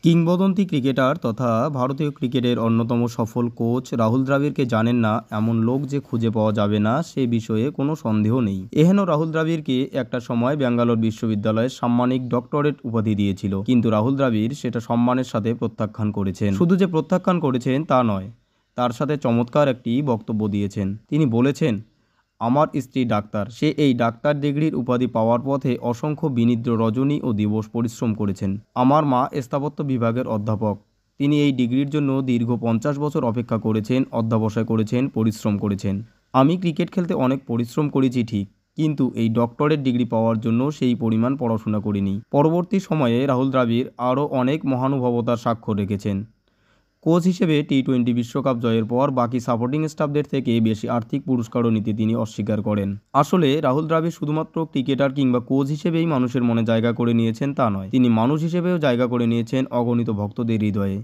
কিংবদন্তি ক্রিকেটার তথা ভারতীয় ক্রিকেটের অন্যতম সফল কোচ রাহুল দ্রাবিড়কে জানেন না এমন লোক যে খুঁজে পাওয়া যাবে না সে বিষয়ে কোনো সন্দেহ নেই। এহেন রাহুল দ্রাবিড়কে একটা সময় ব্যাঙ্গালোর বিশ্ববিদ্যালয়ের সাম্মানিক ডক্টরেট উপাধি দিয়েছিল, কিন্তু রাহুল দ্রাবিড় সেটা সম্মানের সাথে প্রত্যাখ্যান করেছেন। শুধু যে প্রত্যাখ্যান করেছেন তা নয়, তার সাথে চমৎকার একটি বক্তব্য দিয়েছেন। তিনি বলেছেন, আমার স্ত্রী ডাক্তার, সে এই ডাক্তার ডিগ্রির উপাধি পাওয়ার পথে অসংখ্য বিনিদ্র রজনী ও দিবস পরিশ্রম করেছেন। আমার মা স্থাপত্য বিভাগের অধ্যাপক, তিনি এই ডিগ্রির জন্য দীর্ঘ 50 বছর অপেক্ষা করেছেন, অধ্যবসায় করেছেন, পরিশ্রম করেছেন। আমি ক্রিকেট খেলতে অনেক পরিশ্রম করেছি ঠিক, কিন্তু এই ডক্টরেট ডিগ্রি পাওয়ার জন্য সেই পরিমাণ পড়াশোনা করিনি। পরবর্তী সময়ে রাহুল দ্রাবিড় আরও অনেক মহানুভবতার স্বাক্ষর রেখেছেন। কোচ হিসেবে টি-20 বিশ্বকাপ জয়ের পর বাকি সাপোর্টিং স্টাফদের থেকে বেশি আর্থিক পুরস্কারও নিতে তিনি অস্বীকার করেন। আসলে রাহুল দ্রাবিড় শুধুমাত্র ক্রিকেটার কিংবা কোচ হিসেবেই মানুষের মনে জায়গা করে নিয়েছেন তা নয়, তিনি মানুষ হিসেবেও জায়গা করে নিয়েছেন অগণিত ভক্তদের হৃদয়ে।